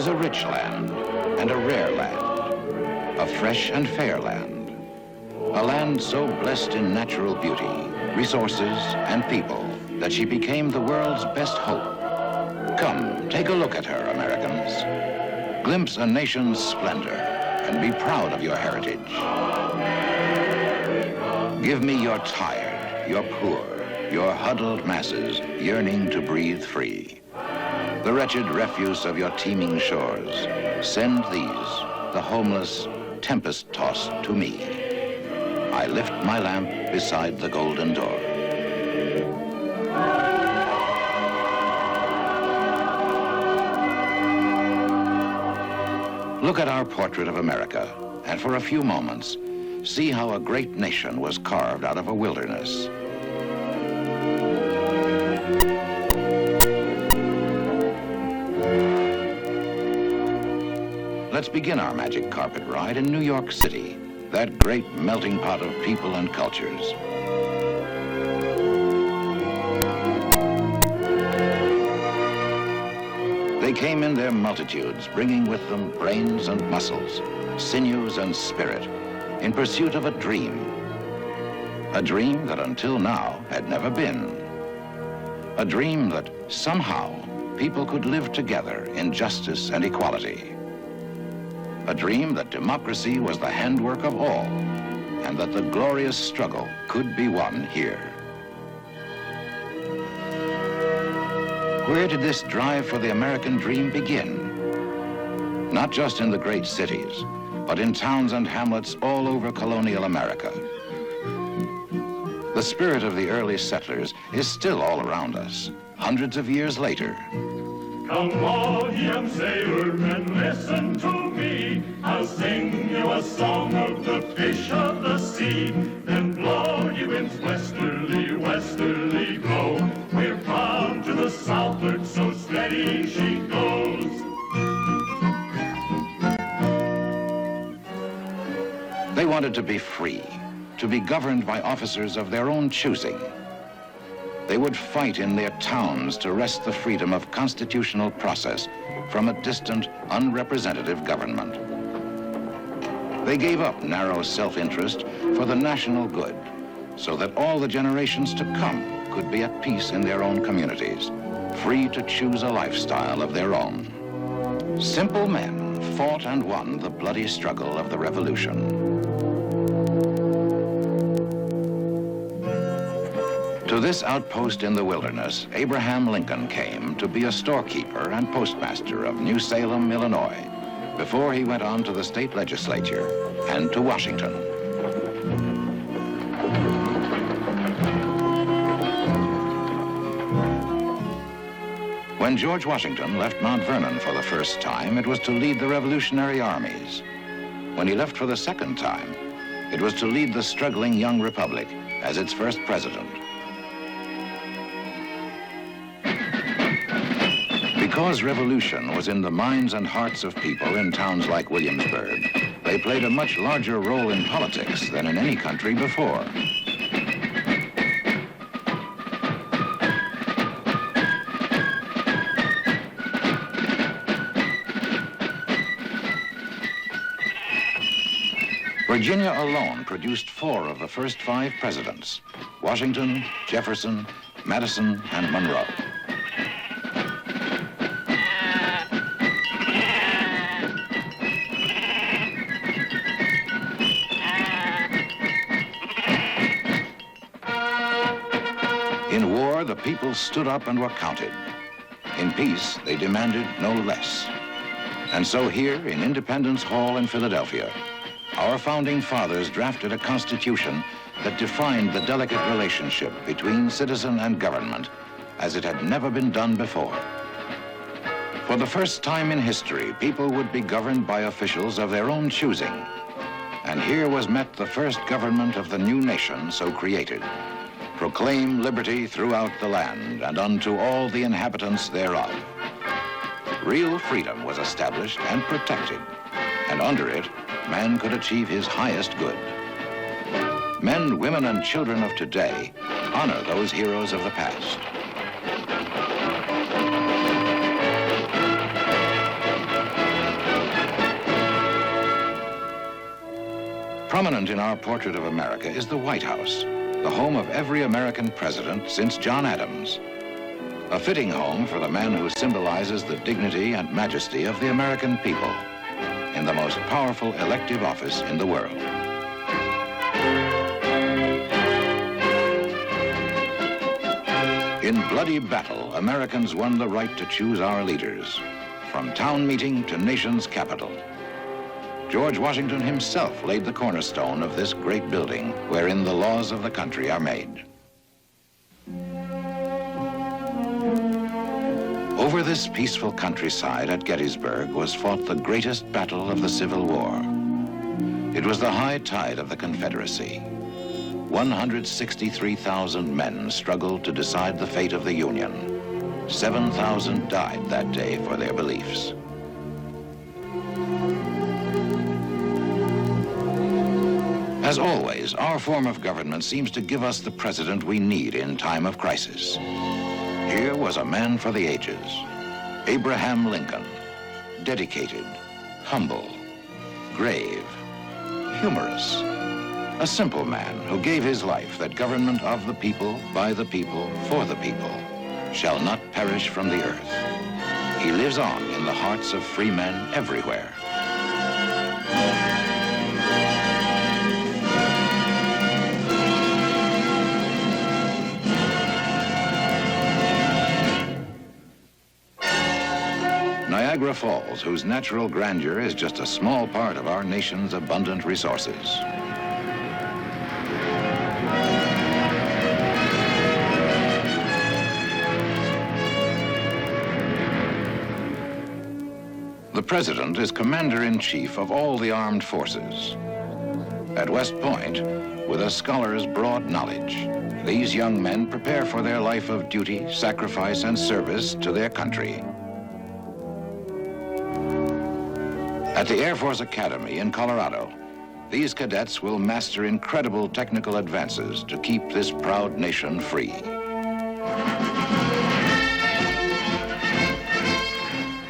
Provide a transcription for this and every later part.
is a rich land and a rare land, a fresh and fair land, a land so blessed in natural beauty, resources, and people that she became the world's best hope. Come, take a look at her, Americans. Glimpse a nation's splendor and be proud of your heritage. Give me your tired, your poor, your huddled masses yearning to breathe free. The wretched refuse of your teeming shores. Send these, the homeless, tempest-tossed, to me. I lift my lamp beside the golden door. Look at our portrait of America, and for a few moments, see how a great nation was carved out of a wilderness. Let's begin our magic carpet ride in New York City, that great melting pot of people and cultures. They came in their multitudes, bringing with them brains and muscles, sinews and spirit, in pursuit of a dream that until now had never been. A dream that somehow people could live together in justice and equality. A dream that democracy was the handwork of all, and that the glorious struggle could be won here. Where did this drive for the American dream begin? Not just in the great cities, but in towns and hamlets all over colonial America. The spirit of the early settlers is still all around us, hundreds of years later. Come all young sailor and listen to me. I'll sing you a song of the fish of the sea. Then blow ye winds westerly, westerly blow. We're bound to the southward, so steady she goes. They wanted to be free, to be governed by officers of their own choosing. They would fight in their towns to wrest the freedom of constitutional process from a distant, unrepresentative government. They gave up narrow self-interest for the national good, so that all the generations to come could be at peace in their own communities, free to choose a lifestyle of their own. Simple men fought and won the bloody struggle of the Revolution. To this outpost in the wilderness, Abraham Lincoln came to be a storekeeper and postmaster of New Salem, Illinois, before he went on to the state legislature and to Washington. When George Washington left Mount Vernon for the first time, it was to lead the Revolutionary armies. When he left for the second time, it was to lead the struggling young republic as its first president. Because revolution was in the minds and hearts of people in towns like Williamsburg, they played a much larger role in politics than in any country before. Virginia alone produced 4 of the first 5 presidents: Washington, Jefferson, Madison, and Monroe. In war, the people stood up and were counted. In peace, they demanded no less. And so here in Independence Hall in Philadelphia, our founding fathers drafted a constitution that defined the delicate relationship between citizen and government as it had never been done before. For the first time in history, people would be governed by officials of their own choosing. And here was met the first government of the new nation so created. Proclaim liberty throughout the land and unto all the inhabitants thereof. Real freedom was established and protected, and under it, man could achieve his highest good. Men, women, and children of today honor those heroes of the past. Prominent in our portrait of America is the White House, the home of every American president since John Adams. A fitting home for the man who symbolizes the dignity and majesty of the American people in the most powerful elective office in the world. In bloody battle, Americans won the right to choose our leaders, from town meeting to nation's capital. George Washington himself laid the cornerstone of this great building wherein the laws of the country are made. Over this peaceful countryside at Gettysburg was fought the greatest battle of the Civil War. It was the high tide of the Confederacy. 163,000 men struggled to decide the fate of the Union. 7,000 died that day for their beliefs. As always, our form of government seems to give us the president we need in time of crisis. Here was a man for the ages, Abraham Lincoln, dedicated, humble, grave, humorous, a simple man who gave his life that government of the people, by the people, for the people, shall not perish from the earth. He lives on in the hearts of free men everywhere. Niagara Falls, whose natural grandeur is just a small part of our nation's abundant resources. The President is Commander-in-Chief of all the armed forces. At West Point, with a scholar's broad knowledge, these young men prepare for their life of duty, sacrifice, and service to their country. At the Air Force Academy in Colorado, these cadets will master incredible technical advances to keep this proud nation free.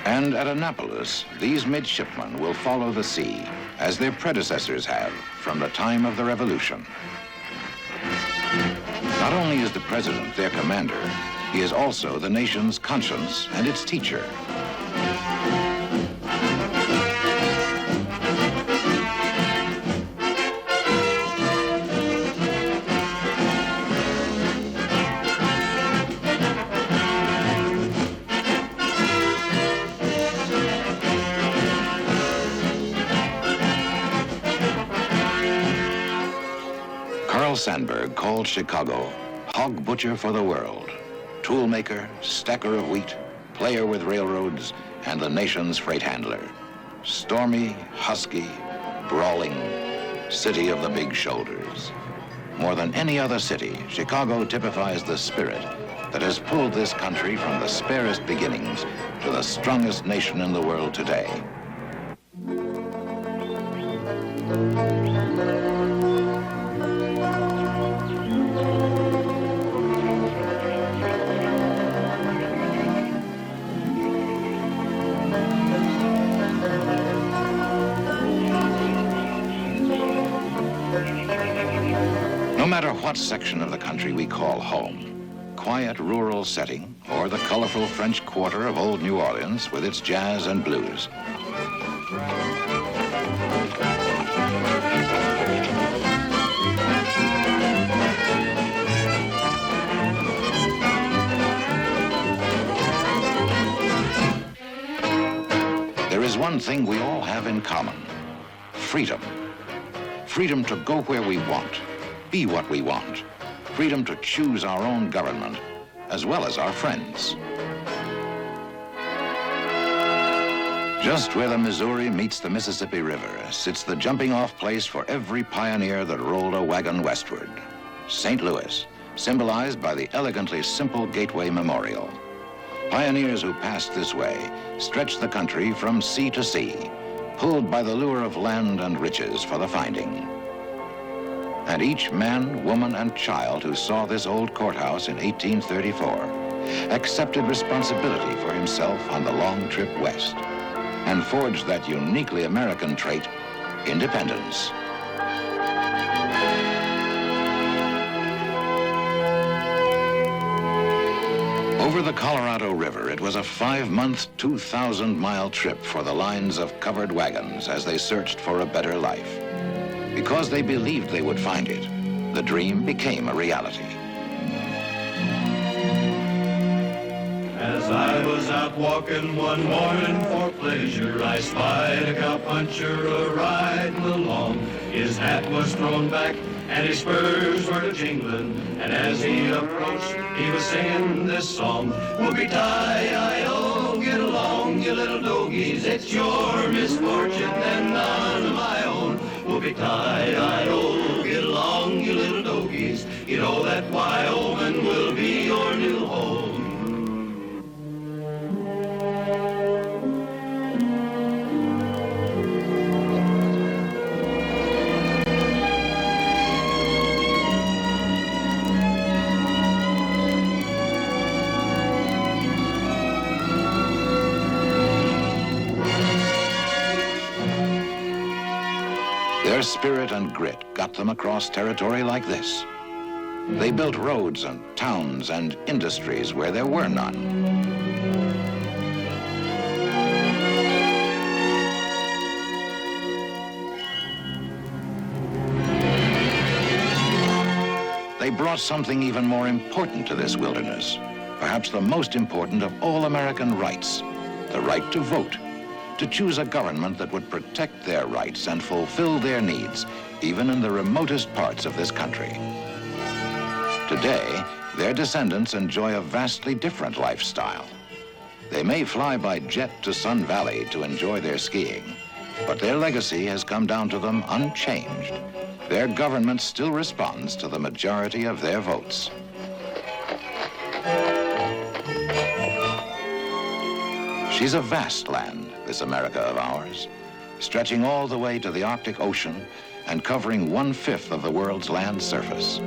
And at Annapolis, these midshipmen will follow the sea, as their predecessors have from the time of the Revolution. Not only is the President their commander, he is also the nation's conscience and its teacher. Sandburg called Chicago hog butcher for the world, tool maker, stacker of wheat, player with railroads, and the nation's freight handler. Stormy, husky, brawling, city of the big shoulders. More than any other city, Chicago typifies the spirit that has pulled this country from the sparest beginnings to the strongest nation in the world today. No matter what section of the country we call home, quiet rural setting or the colorful French Quarter of old New Orleans with its jazz and blues, there is one thing we all have in common: freedom. Freedom to go where we want, be what we want. Freedom to choose our own government, as well as our friends. Just where the Missouri meets the Mississippi River sits the jumping-off place for every pioneer that rolled a wagon westward. St. Louis, symbolized by the elegantly simple Gateway Memorial. Pioneers who passed this way stretched the country from sea to sea, pulled by the lure of land and riches for the finding. And each man, woman, and child who saw this old courthouse in 1834 accepted responsibility for himself on the long trip west and forged that uniquely American trait, independence. Over the Colorado River, it was a 5-month, 2,000-mile trip for the lines of covered wagons as they searched for a better life. Because they believed they would find it, the dream became a reality. As I was out walking one morning for pleasure, I spied a cowpuncher a-riding along. His hat was thrown back and his spurs were a-jingling, and as he approached, he was singing this song. Whoopie-tie-I-O, get along, you little dogies, it's your misfortune and none of my own. Whoopie-tie-I-O, get along, you little dogies, you know that Wyoming will be your new home. Their spirit and grit got them across territory like this. They built roads and towns and industries where there were none. They brought something even more important to this wilderness, perhaps the most important of all American rights, the right to vote. To choose a government that would protect their rights and fulfill their needs, even in the remotest parts of this country. Today, their descendants enjoy a vastly different lifestyle. They may fly by jet to Sun Valley to enjoy their skiing, but their legacy has come down to them unchanged. Their government still responds to the majority of their votes. She's a vast land, this America of ours, stretching all the way to the Arctic Ocean and covering 1/5 of the world's land surface.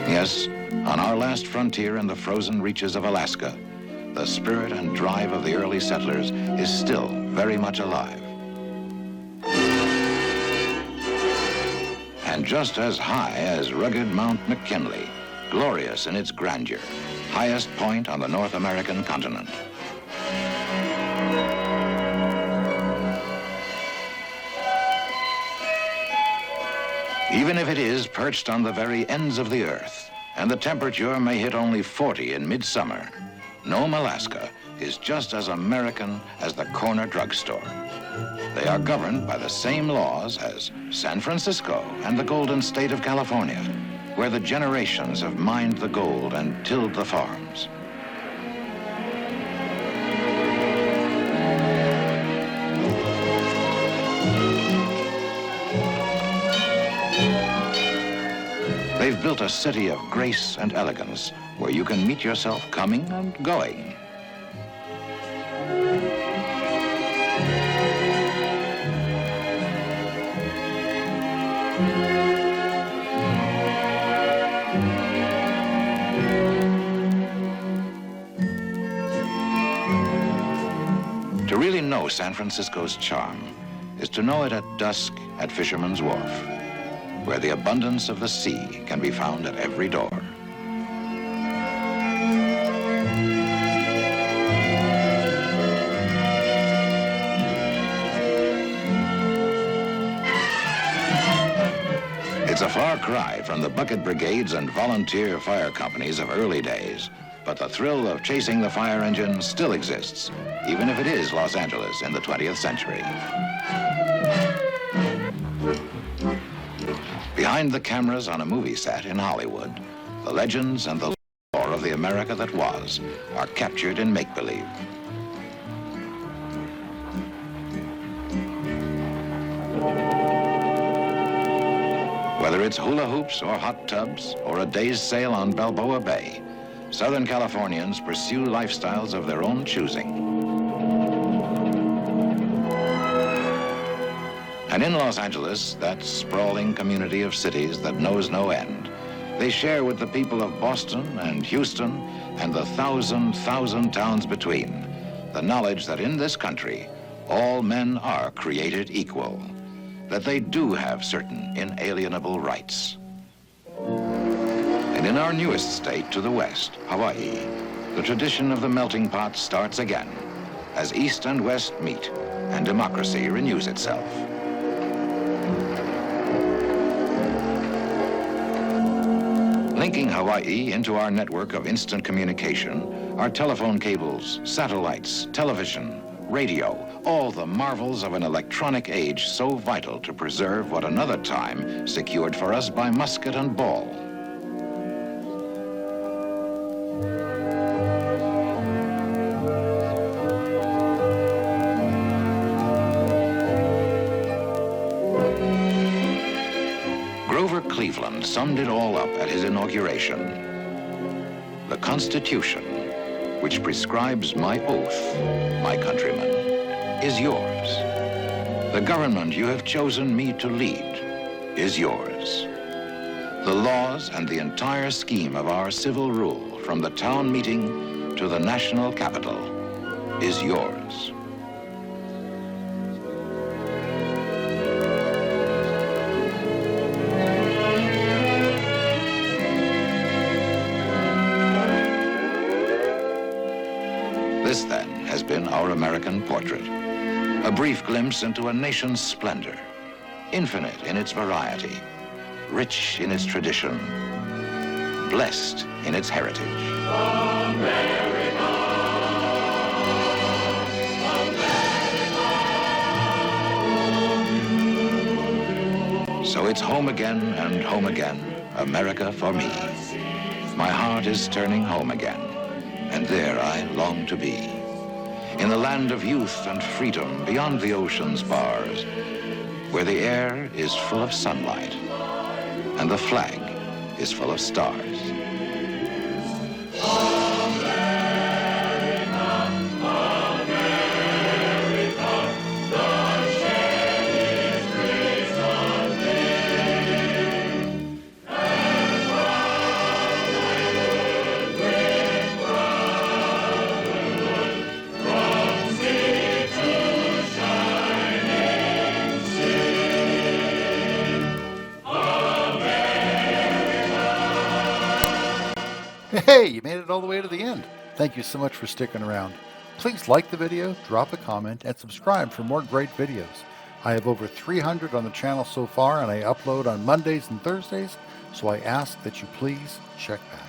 Yes, on our last frontier in the frozen reaches of Alaska, the spirit and drive of the early settlers is still very much alive. And just as high as rugged Mount McKinley, glorious in its grandeur, highest point on the North American continent. Even if it is perched on the very ends of the earth, and the temperature may hit only 40 in midsummer, Nome, Alaska is just as American as the corner drugstore. They are governed by the same laws as San Francisco and the Golden State of California, where the generations have mined the gold and tilled the farms. They've built a city of grace and elegance where you can meet yourself coming and going. To really know San Francisco's charm is to know it at dusk at Fisherman's Wharf, where the abundance of the sea can be found at every door. It's a far cry from the bucket brigades and volunteer fire companies of early days, but the thrill of chasing the fire engine still exists, even if it is Los Angeles in the 20th century. Behind the cameras on a movie set in Hollywood, the legends and the lore of the America that was are captured in make-believe. Whether it's hula hoops or hot tubs or a day's sail on Balboa Bay, Southern Californians pursue lifestyles of their own choosing. And in Los Angeles, that sprawling community of cities that knows no end, they share with the people of Boston and Houston and the thousand towns between the knowledge that in this country, all men are created equal. that they do have certain inalienable rights. And in our newest state to the west, Hawaii, the tradition of the melting pot starts again as East and West meet and democracy renews itself. Linking Hawaii into our network of instant communication are telephone cables, satellites, television, radio, all the marvels of an electronic age so vital to preserve what another time secured for us by musket and ball. Cleveland summed it all up at his inauguration. The Constitution, which prescribes my oath, my countrymen, is yours. The government you have chosen me to lead is yours. The laws and the entire scheme of our civil rule, from the town meeting to the national capital, is yours. This, then, has been our American portrait. A brief glimpse into a nation's splendor, infinite in its variety, rich in its tradition, blessed in its heritage. America, America. So it's home again and home again, America for me. My heart is turning home again, and there I long to be. In the land of youth and freedom beyond the ocean's bars, where the air is full of sunlight and the flag is full of stars. Hey, you made it all the way to the end. Thank you so much for sticking around. Please like the video, drop a comment, and subscribe for more great videos. I have over 300 on the channel so far, and I upload on Mondays and Thursdays, so I ask that you please check back.